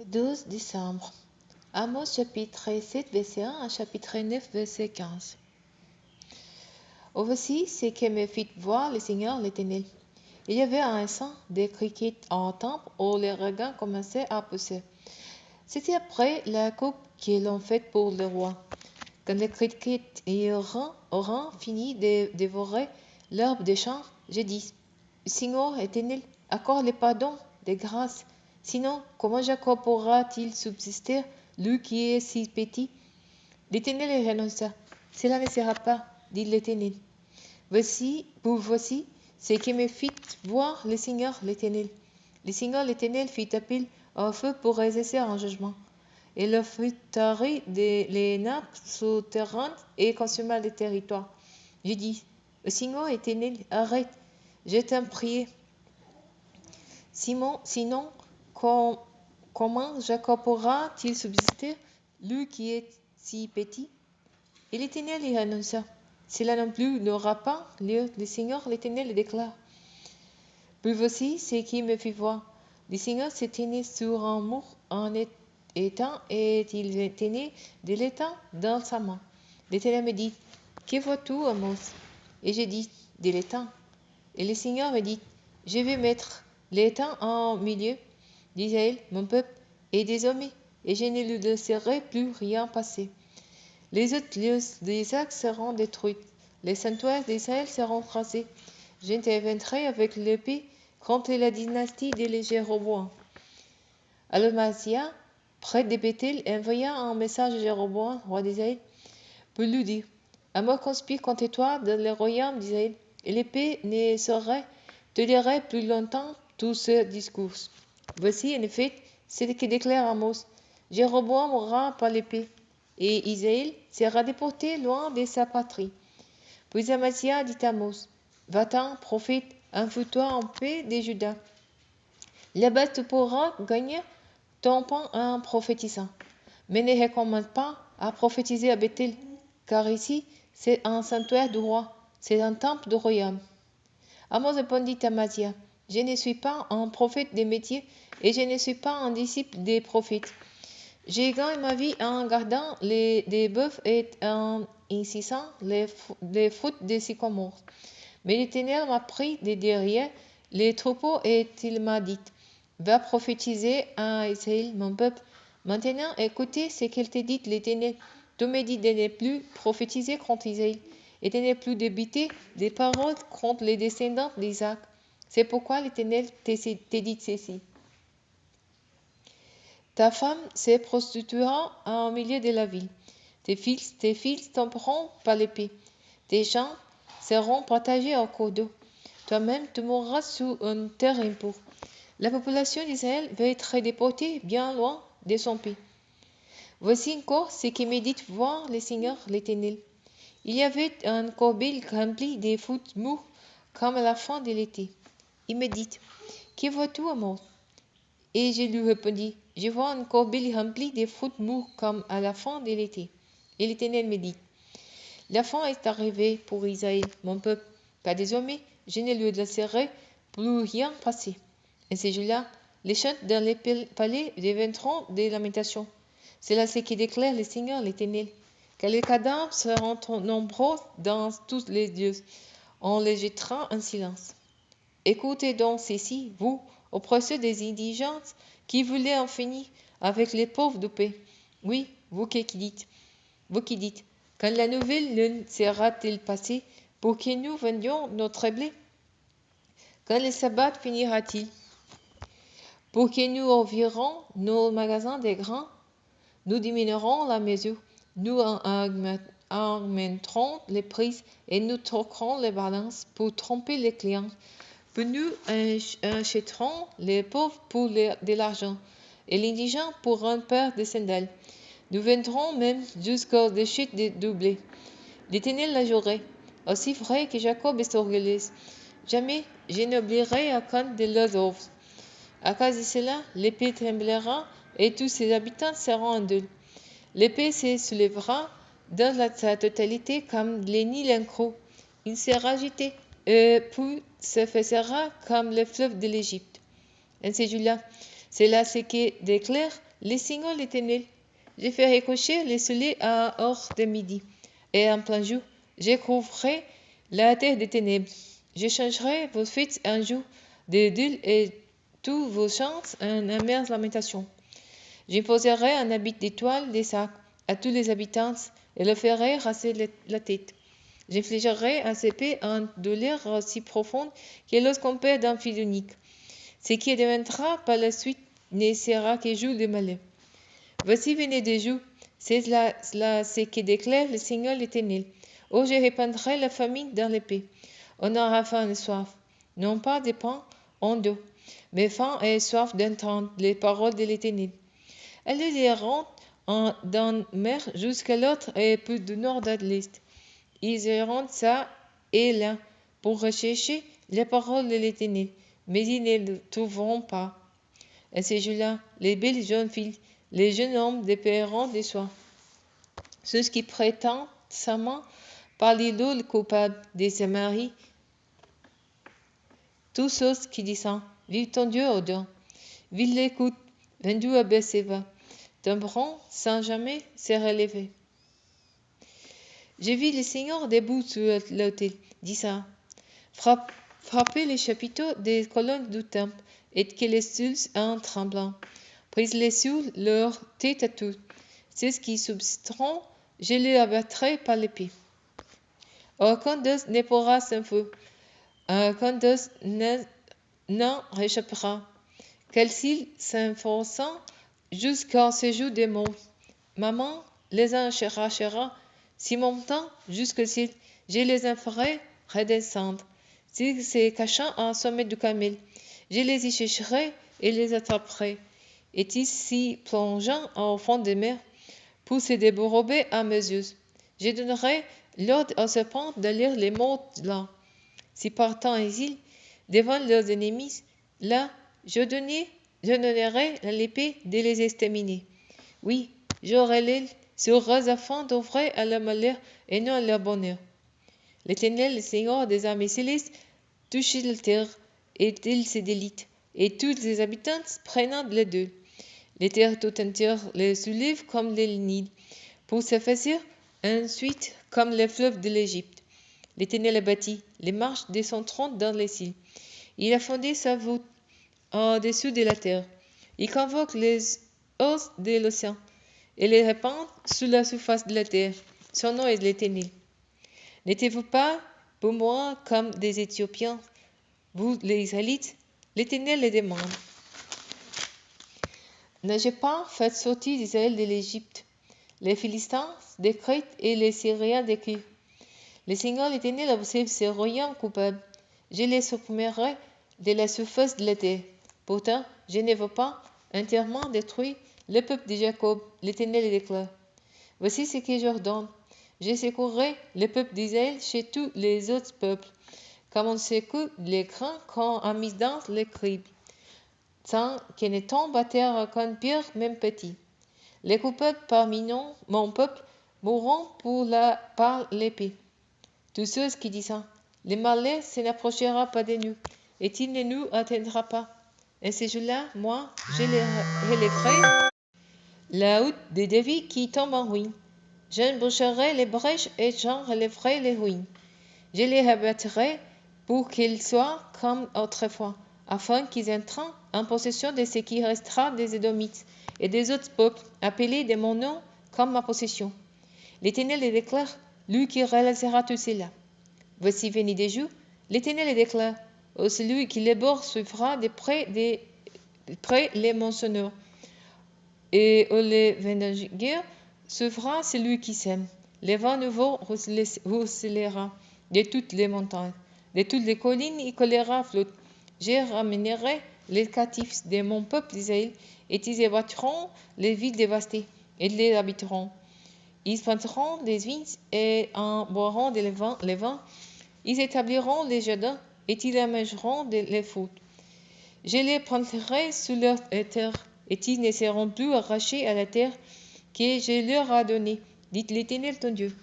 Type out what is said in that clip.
12 décembre. Amos chapitre 7, verset 1 à chapitre 9, verset 15. Voici ce que me fit voir le Seigneur l'Éternel. Il y avait un instant des criquets en temple où les regains commençaient à pousser. C'était après la coupe qu'ils l'ont faite pour le roi. Quand les criquets auront fini de dévorer l'herbe des champs, j'ai dit, Seigneur Éternel, accorde le pardon de grâce. Sinon, comment Jacob pourra-t-il subsister, lui qui est si petit? L'Éternel renonça. Cela ne sera pas, dit l'Éternel. Voici ce qui me fit voir le Seigneur l'Éternel. Le Seigneur l'Éternel fit appel au feu pour exercer un jugement. Et le fut tari les nappes souterraines et consuma le territoire. Je dis, Seigneur Éternel, arrête, je t'en prie. Sinon, comment Jacob pourra-t-il subsister, lui qui est si petit? Et l'Éternel y annonça, cela non plus n'aura pas lieu, le Seigneur l'Éternel le déclare. Puis voici ce qui me fit voir. Le Seigneur se tenait sur un mur en étang et il tenait de l'étang dans sa main. L'Éternel me dit, que vois-tu, Amos? Et j'ai dit, de l'étang. Et le Seigneur me dit, je vais mettre l'étang en milieu d'Israël, mon peuple, et des hommes, et je ne lui laisserai plus rien passer. Les autres lieux d'Isaac seront détruits, les sanctuaires d'Israël seront rasés. J'interviendrai avec l'épée contre la dynastie de Jéroboam. Alors Masia, près de Bethel, envoya un message à Jéroboam, roi d'Israël, pour lui dire, Amos conspire contre toi dans le royaume d'Israël, et l'épée ne saurait tolérer plus longtemps tout ce discours. Voici en effet ce que déclare Amos. Jéroboam mourra par l'épée, et Israël sera déporté loin de sa patrie. Puis Amasia dit à Amos, va-t'en, prophète, enfouis-toi en paix de Juda. Là-bas tu pourras gagner ton pain en prophétisant. Mais ne recommande pas à prophétiser à Bethel, car ici c'est un sanctuaire du roi, c'est un temple du royaume. Amos répondit à Amasia, je ne suis pas un prophète des métiers et je ne suis pas un disciple des prophètes. J'ai gagné ma vie en gardant des bœufs et en incisant les fruits des sycomores. Mais l'Éternel m'a pris de derrière les troupeaux et il m'a dit, va prophétiser à Israël, mon peuple. Maintenant, écoutez ce qu'il te dit, l'Éternel. Tu me dis de ne plus prophétiser contre Israël et de ne plus débiter des paroles contre les descendants d'Isaac. C'est pourquoi l'Éternel te dit ceci. Ta femme se prostituera au milieu de la ville. Tes fils tomberont par l'épée. Tes gens seront partagés au cours d'eau. Toi-même, tu mourras sous un terre impur. La population d'Israël va être déportée bien loin de son pays. Voici encore ce que me dit voir le Seigneur l'Éternel. Il y avait un corbeil rempli de fruits mûrs comme à la fin de l'été. Il me dit, que vois-tu, Amos? Et je lui répondis, je vois un corbeil rempli de fruits mûrs comme à la fin de l'été. Et l'Éternel me dit, la fin est arrivée pour Israël, mon peuple, car désormais je ne lui laisserai plus rien passer. Et ces jours-là, les chants dans les palais deviendront des lamentations. C'est là ce qui déclare le Seigneur l'Éternel, car les cadavres seront trop nombreux dans tous les lieux. On les jettera en silence. Écoutez donc ceci, vous, oppresseurs des indigents, qui voulez en finir avec les pauvres de paix. Oui, vous qui dites, quand la nouvelle lune sera-t-elle passée pour que nous vendions notre blé? Quand le sabbat finira-t-il pour que nous ouvrirons nos magasins de grains? Nous diminuerons la mesure, nous augmenterons les prix et nous troquerons les balances pour tromper les clients. Puis nous achèterons les pauvres pour de l'argent et l'indigent pour une paire de sandales. Nous vendrons même jusqu'aux déchets de blé. L'Éternel l'a juré, aussi vrai que Jacob est orgueilleux. Jamais je n'oublierai aucun de leurs œuvres. À cause de cela, l'épée tremblera et tous ses habitants seront en deuil. L'épée se soulèvera dans sa totalité comme le Nil en creux. Il sera agité et puis s'affaissera comme le fleuve de l'Égypte. En ces jours-là, c'est là ce que déclare le Seigneur l'Éternel. Je ferai coucher le soleil à heure de midi, et en plein jour, je couvrirai la terre de ténèbres. Je changerai vos fêtes en jour de deuil et tous vos chants en amère lamentation. J'imposerai un habit d'étoiles des sacs à tous les habitants et leur ferai raser la tête. J'infligerai à ses pieds une douleur si profonde que lorsqu'on perd d'un fil unique, ce qui deviendra par la suite ne sera que jour de malheur. Voici venez des jours, c'est là ce que déclare le Seigneur l'Éternel. Oh, je répandrai la famine dans les pays. On aura faim et soif, non pas de pain en dos, mais faim et soif d'entendre les paroles de l'Éternel. Elles iront dans mer jusqu'à l'autre et plus du nord à l'est. Ils iront ça et là pour rechercher les paroles de l'Éternel, mais ils ne le trouveront pas. À ces jours-là, les belles jeunes filles, les jeunes hommes dépéreront de soif. Ceux qui prétendent sa main par l'idole coupable de ses maris, tous ceux qui disent vive ton Dieu au don, vive l'écoute, vendu à Bethséba, tomberont sans jamais se relever. J'ai vu le Seigneur debout sur l'autel, disant, frappez les chapiteaux des colonnes du temple, et que les sulces en tremblant, prise-les sur leur tête à tous. Ceux qui subsisteront, je les abattrai par l'épée. Aucun d'eux ne pourra s'enfuir, aucun d'eux n'en réchappera, car s'ils s'enfoncent jusqu'au séjour des morts, ma main les en cherchera. Si mon temps jusqu'au ciel, je les en ferai redescendre. S'ils se cachent en sommet du camel, je les y chercherai et les attraperai. Et s'ils plongent au fond des mers, pour se dérober à mes yeux, je donnerai l'ordre aux serpents d'aller les morts là. Si partant en exil, devant leurs ennemis, là, je donnerai l'épée de les exterminer. Oui, j'aurai l'aile sur eux afin d'offrir à leur malheur et non à leur bonheur. L'Éternel, le Seigneur des armées célestes, touche la terre, et il se délite, et tous les habitants prennent les deux. Les terres tout entières les soulèvent comme le Nil, pour s'effacer ensuite comme les fleuves de l'Égypte. L'Éternel a bâti les marches de son trône dans les cieux. Il a fondé sa voûte au-dessus de la terre. Il convoque les eaux de l'océan et les répand sur la surface de la terre. Son nom est l'Éternel. N'êtes-vous pas pour moi comme des Éthiopiens, vous les Israélites? L'Éternel les demande. N'ai-je pas fait sortir d'Israël de l'Égypte, les Philistins de Crète et les Syriens de Kir? Le Seigneur l'Éternel observe ces royaumes coupables. Je les supprimerai de la surface de la terre. Pourtant, je ne veux pas entièrement détruire le peuple de Jacob. L'Éternel le déclare. Voici ce que j'ordonne. Je secourrai le peuple d'Israël chez tous les autres peuples, comme on secoue les grains quand on mise dans les cribles, sans qu'il ne tombe à terre aucune pierre, même petit. Les coupables parmi nous, mon peuple, mourront par l'épée. Tous ceux qui disent le malheur se n'approchera pas de nous, et il ne nous atteindra pas. Et ce jour-là, moi, je relèverai la haute de David qui tombe en ruine. J'emboucherai les brèches et j'en relèverai les ruines. Je les rabattrai pour qu'ils soient comme autrefois, afin qu'ils entrent en possession de ce qui restera des Édomites et des autres peuples appelés de mon nom comme ma possession. L'Éternel le déclare, lui qui réalisera tout cela. Voici venu des jours, l'Éternel le déclare, ô celui qui les bords suivra de près les monsonneurs, et où les vendangeurs suivra celui qui sème. Le vent nouveau roussellera de toutes les montagnes, de toutes les collines il collera flotte. Je ramènerai les captifs de mon peuple Israël, et ils ébattront les villes dévastées, et les habiteront. Ils planteront des vignes et en boiront les vins. Ils établiront les jardins et ils aménageront les fautes. Je les planterai sur leur terre et ils ne seront plus arrachés à la terre que je leur ai donnée, dit l'Éternel ton Dieu.